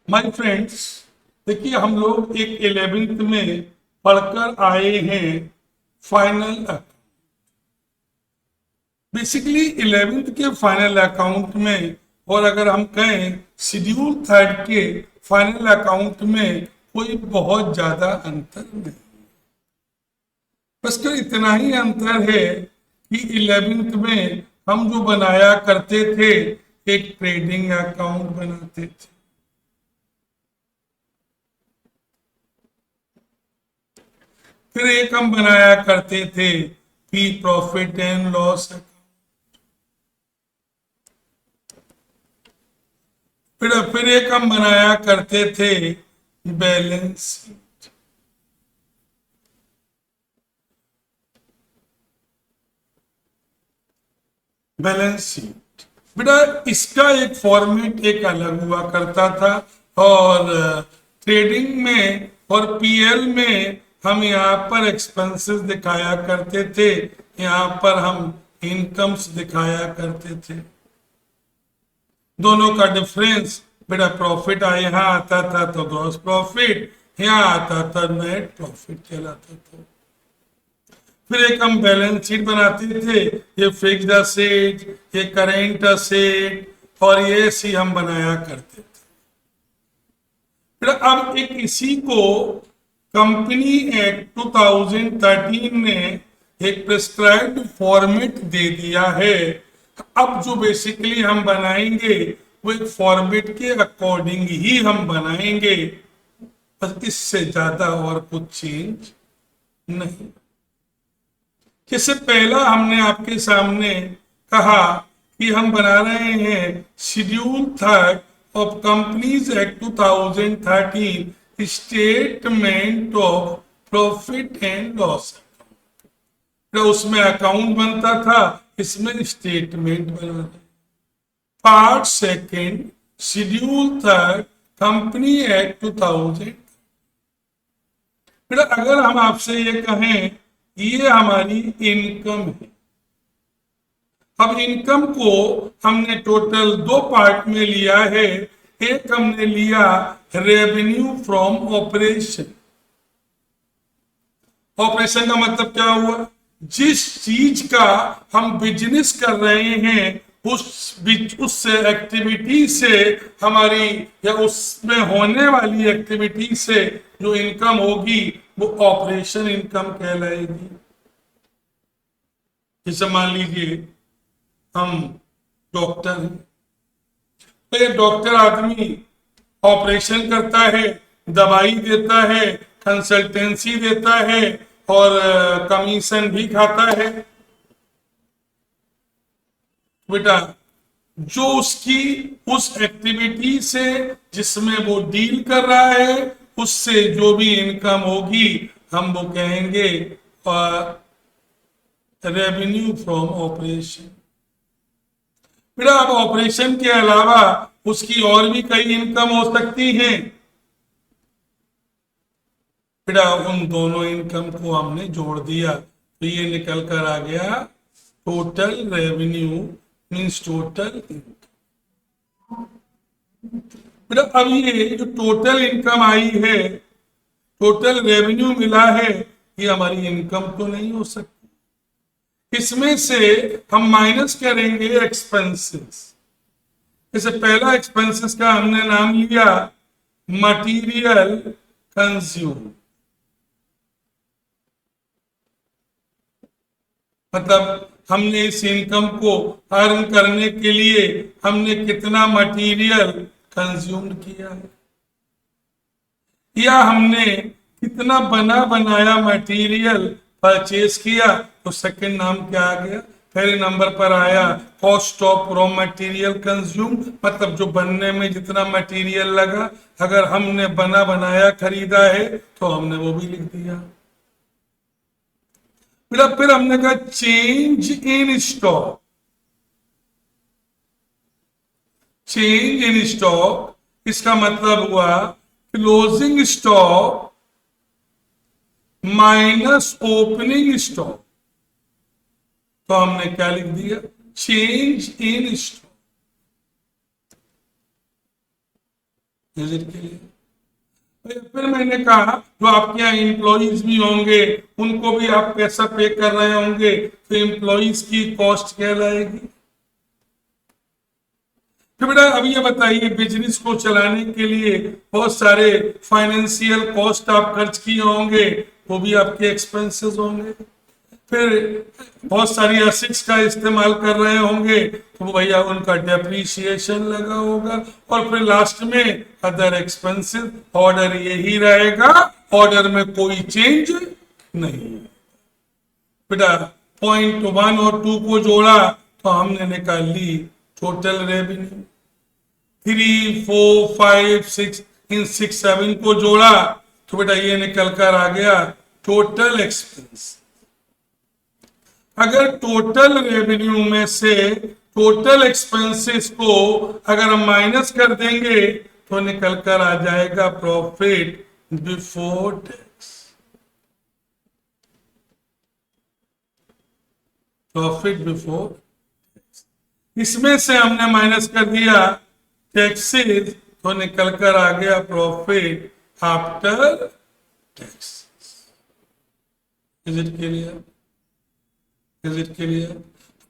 My friends, देखिए हम लोग एक 11th में पढ़कर आए हैं फाइनल अकाउंट। बेसिकली 11th के फाइनल अकाउंट में और अगर हम कहें शेड्यूल थर्ड के फाइनल अकाउंट में कोई बहुत ज्यादा अंतर नहीं। बस तो इतना ही अंतर है कि 11th में हम जो बनाया करते थे एक ट्रेडिंग अकाउंट बनाते थे। फिर एक हम बनाया करते थे कि प्रॉफिट एंड लॉस अकाउंट। फिर एक हम बनाया करते थे बैलेंस शीट। बैलेंस शीट बेटा इसका एक फॉर्मेट एक अलग हुआ करता था। और ट्रेडिंग में और पीएल में हम यहाँ पर एक्सपेंसेस दिखाया करते थे, यहाँ पर हम इनकम्स दिखाया करते थे। दोनों का डिफरेंस बेटा प्रॉफिट यहाँ आता था तो ग्रॉस प्रॉफिट, यहाँ आता था नेट प्रॉफिट कहलाता था। फिर एक हम बैलेंस शीट बनाते थे, ये फिक्स्ड असेट, ये करेंट असेट और ये सी हम बनाया करते थे। फिर अब एक इसी को कंपनी एक्ट 2013 ने एक प्रिस्क्राइब्ड फॉर्मेट दे दिया है। अब जो बेसिकली हम बनाएंगे वो एक फॉर्मेट के अकॉर्डिंग ही हम बनाएंगे, बस इससे ज्यादा और कुछ चेंज नहीं। जैसे पहला हमने आपके सामने कहा कि हम बना रहे हैं schedule third of companies act 2013 statement of profit and loss. तो उसमें अकाउंट बनता था, इसमें स्टेटमेंट बना रहे। Part second schedule third company act 2000। फिर अगर हम आपसे ये कहें ये हमारी इनकम है। अब इनकम को हमने टोटल दो पार्ट में लिया है। एक हमने लिया रेवेन्यू फ्रॉम ऑपरेशन। ऑपरेशन का मतलब क्या हुआ, जिस चीज का हम बिजनेस कर रहे हैं उस एक्टिविटी से हमारी या उसमें होने वाली एक्टिविटी से जो इनकम होगी वो ऑपरेशन इनकम कहलाएगी। जैसे मान लीजिए हम डॉक्टर हैं, तो ये डॉक्टर आदमी ऑपरेशन करता है, दवाई देता है, कंसल्टेंसी देता है और कमीशन भी खाता है। बेटा जो उसकी उस एक्टिविटी से जिसमें वो डील कर रहा है उससे जो भी इनकम होगी हम वो कहेंगे रेवेन्यू फ्रॉम ऑपरेशन। बेटा अब ऑपरेशन के अलावा उसकी और भी कई इनकम हो सकती हैं। बेटा उन दोनों इनकम को हमने जोड़ दिया तो ये निकल कर आ गया total revenue means total income. बेटा अब ये जो टोटल इनकम आई है, टोटल रेवेन्यू मिला है, ये हमारी इनकम तो नहीं हो सकती। इसमें से हम माइनस करेंगे एक्सपेंसेस। जैसे पहला एक्सपेंसेस का हमने नाम लिया मटेरियल कंज्यूम, मतलब हमने इस इनकम को अर्न करने के लिए हमने कितना मटेरियल कंज्यूम किया है या हमने कितना बना बनाया मटेरियल परचेज किया। तो सेकंड नाम क्या आ गया, पहले नंबर पर आया cost of raw material consume, मतलब जो बनने में जितना मटेरियल लगा। अगर हमने बना बनाया खरीदा है तो हमने वो भी लिख दिया। फिर हमने कहा change in stock. Change in stock इसका मतलब हुआ closing stock minus opening stock. तो हमने क्या लिख दिया, चेंज इन स्टॉक। विजिट के लिए। फिर मैंने कहा जो आपके यहाँ एम्प्लॉइज भी होंगे उनको भी आप पैसा पे कर रहे होंगे, तो एम्प्लॉइज की कॉस्ट कहलाएगी। तो बेटा अब ये बताइए, बिजनेस को चलाने के लिए बहुत सारे फाइनेंशियल कॉस्ट आप खर्च किए होंगे, वो भी आपके एक्सपेंसेस होंगे। फिर बहुत सारी एसेट्स का इस्तेमाल कर रहे होंगे, तो भैया उनका डेप्रीशिएशन लगा होगा। और फिर लास्ट में अदर एक्सपेंसेस, ऑर्डर यही रहेगा, ऑर्डर में कोई चेंज नहीं। बेटा पॉइंट 1 और 2 को जोड़ा तो हमने निकाली टोटल रेवेन्यू। 3, 4, 5, 6, इन 6, 7 को जोड़ा तो बेटा ये निकल कर आ गया टोटल एक्सपेंस। अगर टोटल रेवेन्यू में से टोटल एक्सपेंसेस को अगर हम माइनस कर देंगे तो निकल कर आ जाएगा profit before tax. Profit before tax, इसमें से हमने माइनस कर दिया टैक्सेस तो निकल कर आ गया profit after tax. Is it clear? Is it clear?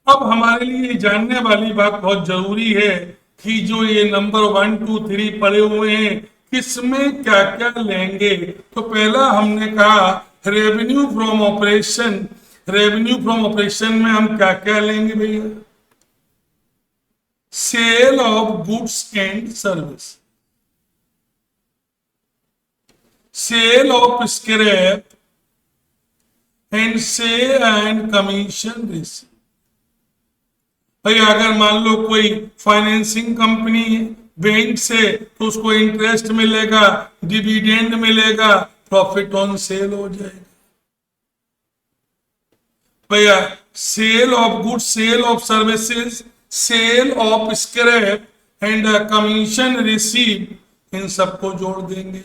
अब हमारे लिए जानने वाली बात बहुत जरूरी है कि जो ये नंबर 1, 2, 3 पड़े हुए हैं किसमें क्या क्या लेंगे। तो पहला हमने कहा revenue from operation. Revenue from operation में हम क्या क्या लेंगे भैया? Sale of goods and service, sale of scrap and sale and commission receive. भाई अगर मान लो कोई फाइनेंसिंग कंपनी है बैंक से, तो उसको इंटरेस्ट मिलेगा, डिविडेंड मिलेगा, प्रॉफिट ऑन सेल हो जाएगा। भैया sale of goods, sale of services, sale of scrap and commission receive, इन सबको जोड़ देंगे।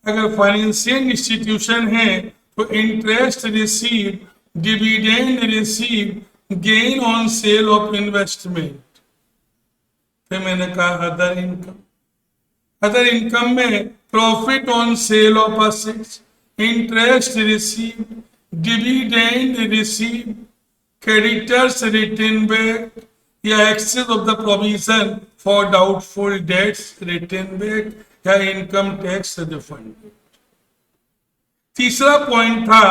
अगर फाइनेंसिंग इंस्टीट्यूशन है तो interest receive, dividend receive, gain on sale of investment. फिर मैंने कहा अदर इनकम। अदर इनकम में profit on sale of assets, interest receive, dividend receive, creditors return back या excess of the provision for doubtful debts return back या income tax refund. तीसरा point था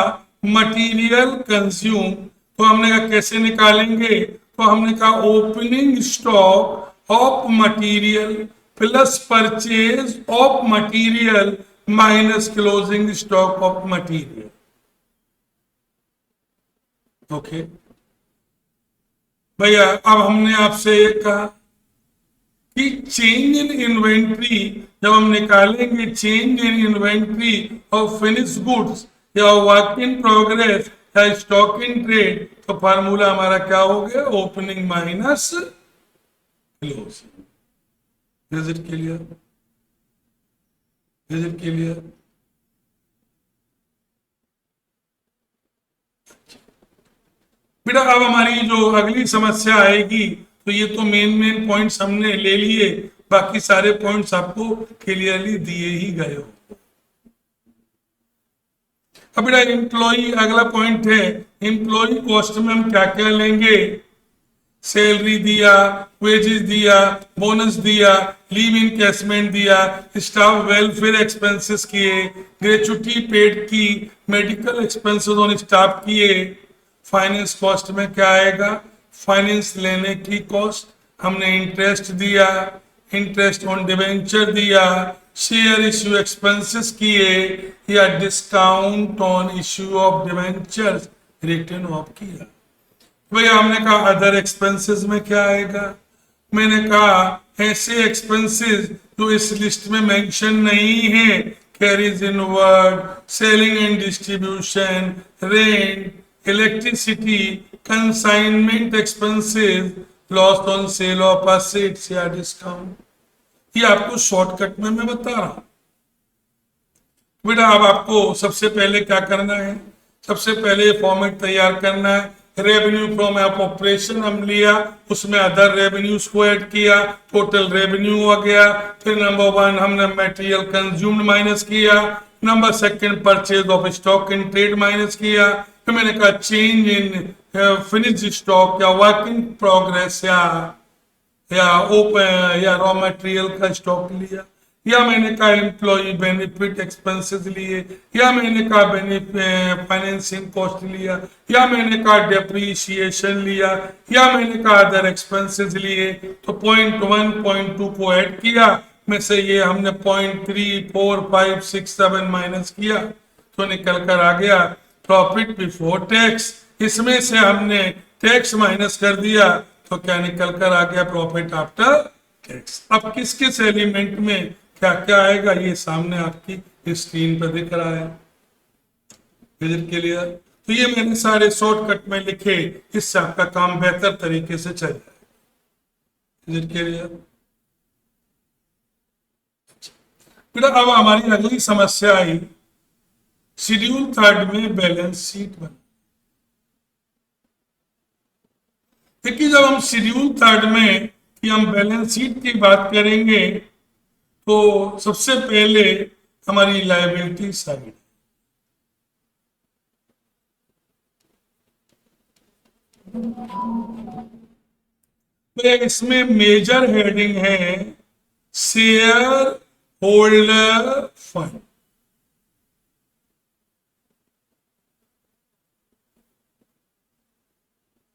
material consume. तो हमने कहा कैसे निकालेंगे? तो हमने कहा opening stock of material plus purchase of material minus closing stock of material. Okay भैया, अब हमने आपसे ये कहा कि चेंज इन इन्वेंट्री जब हम निकालेंगे, change in inventory of finish goods या वर्क इन प्रोग्रेस या स्टॉक इन ट्रेड, तो फार्मूला हमारा क्या हो गया? Opening minus closing. Is it clear? Is it clear? बेटा अब हमारी जो अगली समस्या आएगी, तो ये तो मेन पॉइंट्स हमने ले लिए, बाकी सारे पॉइंट्स आपको क्लियरली दिए ही गए हो। अब बेटा एम्प्लॉय, अगला पॉइंट है एम्प्लॉय कॉस्ट में हम क्या क्या लेंगे? सैलरी दिया, वेजेस दिया, बोनस दिया, लीव इनकैशमेंट दिया, स्टाफ वेलफेयर एक्सपेंसेस किए, ग्रेचुटी पेड की, मेडिकल एक्सपेंसेस ऑन स्टाफ किए। फाइनेंस कॉस्ट में क्या आएगा? फाइनेंस लेने की कॉस्ट, हमने इंटरेस्ट दिया, इंटरेस्ट ऑन डिवेंचर दिया, शेयर इश्यू एक्सपेंसेस किए या discount on issue of debentures return of किया। भैया हमने कहा अदर एक्सपेंसेस में क्या आएगा? मैंने कहा ऐसे एक्सपेंसेस जो इस लिस्ट में मेंशन नहीं है, carries inward, selling and distribution, rent, electricity, consignment expenses, loss on sale of assets या डिस्काउंट। ये आपको शॉर्टकट में मैं बता रहा हूं बेटा। अब आपको सबसे पहले क्या करना है? सबसे पहले फॉर्मेट तैयार करना है, रेवेन्यू फ्रॉम ऑपरेशन हम लिया, उसमें अदर रेवेन्यूज को ऐड किया, टोटल रेवेन्यू आ गया। फिर नंबर 1 हमने मटेरियल कंज्यूम्ड माइनस किया, number 2 purchase of stock in trade minus किया, फिर मैंने कहा चेंज इन फिनिश्ड स्टॉक या वर्क इन प्रोग्रेस या रॉ मटेरियल का स्टॉक लिया, या मैंने कहा एम्प्लॉय बेनिफिट एक्सपेंसेस लिए, या मैंने कहा फाइनेंसिंग कॉस्ट लिया, या मैंने कहा डेप्रीशिएशन लिया, या मैंने कहा अदर एक्सपेंसेस लिए। तो पॉइंट 1 पॉइंट 2 को ऐड किया, में से ये हमने पॉइंट 3 4 5 6 7 माइनस किया, तो निकल कर आ गया प्रॉफिट बिफोर टैक्स। इसमें से हमने टैक्स माइनस कर दिया, तो क्या निकल कर आ गया प्रॉफिट आफ्टर टैक्स। अब किस किस एलिमेंट में क्या क्या आएगा ये सामने आपकी स्क्रीन पर दिख रहा है। क्लियर? तो ये मैंने सारे शॉर्टकट में लिखे, इससे आपका काम बेहतर तरीके से चल जाए। क्लियर? फिर अब हमारी अगली समस्या आई शेड्यूल 3 में बैलेंस शीट बना। देखिए जब हम शेड्यूल 3 में कि हम बैलेंस शीट की बात करेंगे तो सबसे पहले हमारी लायबिलिटी साइड, तो इसमें मेजर हेडिंग है शेयर होल्डर फंड।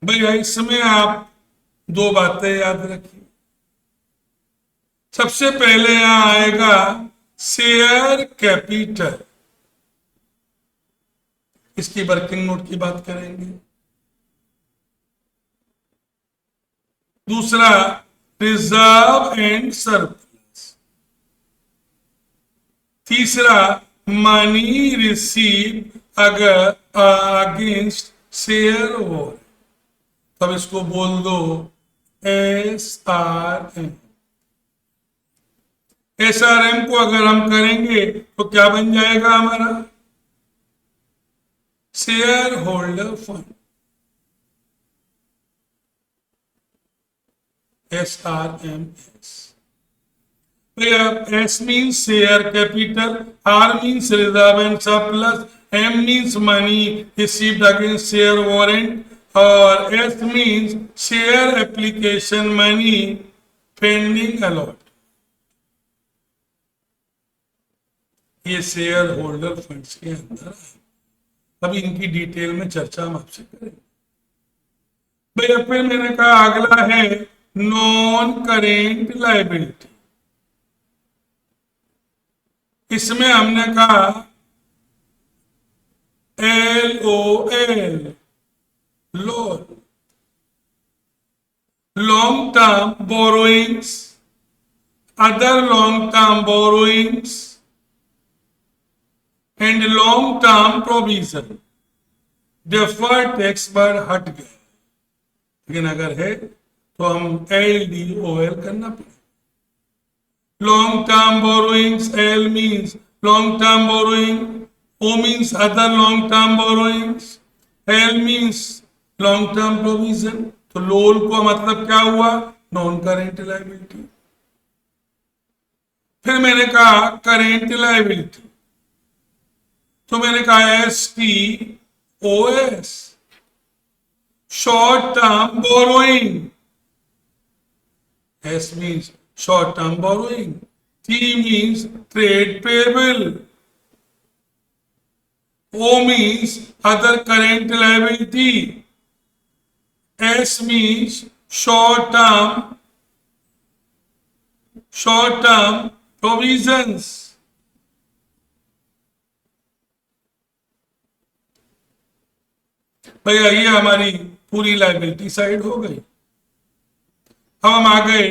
भैया इसमें आप दो बातें याद रखिए। सबसे पहले यहां आएगा शेयर कैपिटल, इसकी वर्किंग नोट की बात करेंगे। दूसरा रिजर्व एंड सरप्लस। तीसरा मनी रिसीव अगर अगेंस्ट शेयर होल्डर, तब इसको बोल दो SRM। SRM को अगर हम करेंगे तो क्या बन जाएगा हमारा शेयर होल्डर फंड, SRMS। भैया S means share capital, R means reserve and surplus, M means money received against share warrant, और S means share application money pending allot. ये शेयर होल्डर फंड्स के अंदर है। अभी इनकी डिटेल में चर्चा हम आपसे करेंगे। भैया फिर मैंने कहा अगला है नॉन करेंट लायबिलिटी। इसमें हमने कहा LOL, loan, long term borrowings, other long term borrowings and long term provision. Deferred tax पर हट गए, लेकिन अगर है तो हम LDOL करना पड़ेगा। Long term borrowings, L means long term borrowing, O means other long term borrowings, L means long term provision. तो लोल को मतलब क्या हुआ नॉन करेंट लायबिलिटी। फिर मैंने कहा करेंट लायबिलिटी, तो मैंने कहा STOS, short term borrowing. S means short term borrowing, T means trade payable, O means other current liability, S means short term provisions. भैया ये हमारी पूरी लायबिलिटी साइड हो गई। अब हम आ गए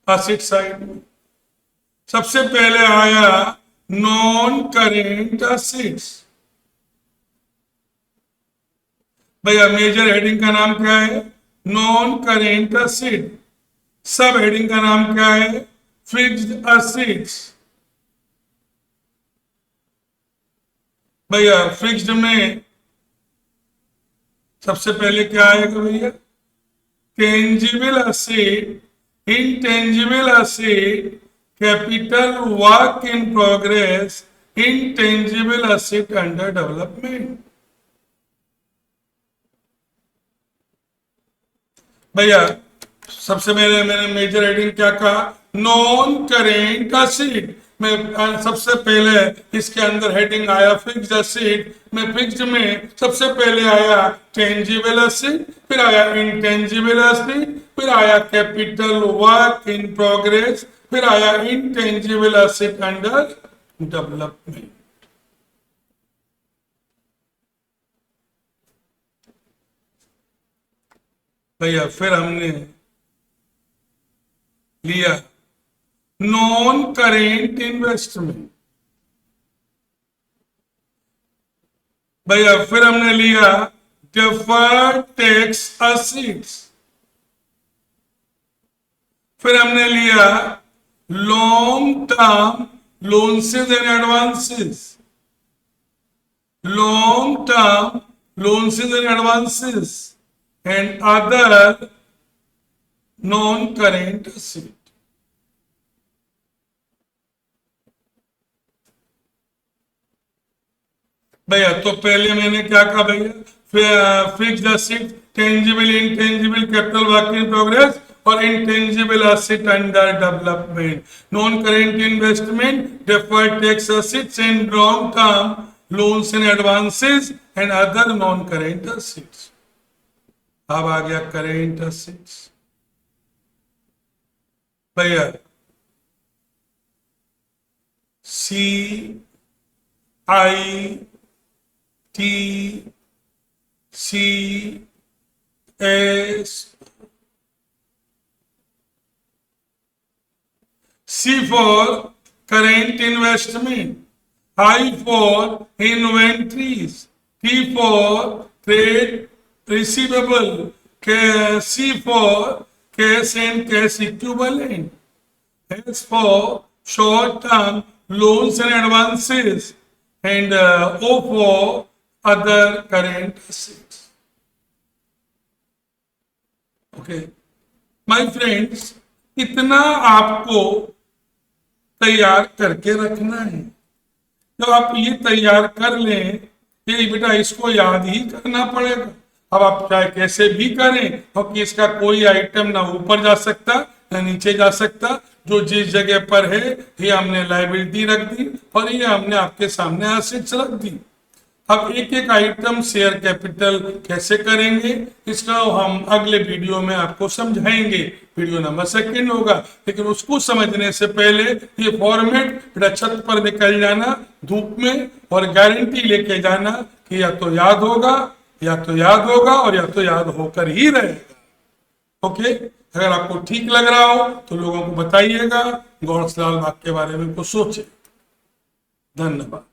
एसेट साइड में। सबसे पहले आया नॉन करेंट एसेट्स। भैया मेजर हेडिंग का नाम क्या है नॉन करेंट एसेट, सब हेडिंग का नाम क्या है फिक्स्ड एसेट्स। भैया फिक्स्ड में सबसे पहले क्या आएगा भैया? Tangible asset, intangible asset, capital work in progress, intangible asset under development। भैया सबसे मैंने मेजर हेडिंग क्या कहा? Non current asset. मैं सबसे पहले इसके अंदर हेडिंग आया फिक्स्ड असेट, मैं फिक्स्ड में सबसे पहले आया टेंजिबल असेट, फिर आया इंटेंजिबल असेट, फिर आया कैपिटल वर्क इन प्रोग्रेस, फिर आया इंटेंजिबल असेट अंडर डेवलपमेंट। भैया फिर हमने लिया नॉन करेंट इन्वेस्टमेंट। भैया फिर हमने लिया डिफर्ड टैक्स असेट्स। फिर हमने लिया long term loans and advances, long term loans and advances and other non current asset. भैया तो पहले मैंने क्या कहा भैया? Fixed asset, tangible, intangible, capital work in progress और intangible asset under development, non current investment, deferred tax assets and long term loans and advances and other non current assets. अब आ गया करेंट असेट्स। भैया C I T C S, C for current investment, I for inventories, T for trade receivable, C for cash and cash equivalent, S for short-term loans and advances, and O for other current assets. Okay, my friends, इतना आपको तैयार करके रखना है। जब आप ये तैयार कर लें, ये बेटा इसको याद ही करना पड़ेगा। अब आप चाहे कैसे भी करें, क्योंकि इसका कोई आइटम ना ऊपर जा सकता ना नीचे जा सकता। जो जिस जगह पर है ये हमने लायबिलिटी रख दी और ये हमने आपके सामने एसेट्स रख दी। अब एक एक आइटम शेयर कैपिटल कैसे करेंगे इसका हम अगले वीडियो में आपको समझाएंगे। वीडियो नंबर 2 होगा, लेकिन उसको समझने से पहले ये फॉर्मेट छत पर निकल जाना धूप में और गारंटी लेके जाना कि या तो याद होगा, या तो याद होगा और या तो याद होकर ही रहेगा। ओके, अगर आपको ठीक लग रहा हो तो लोगों को बताइएगा, गौरसलाल बाग के बारे में कुछ सोचे। धन्यवाद।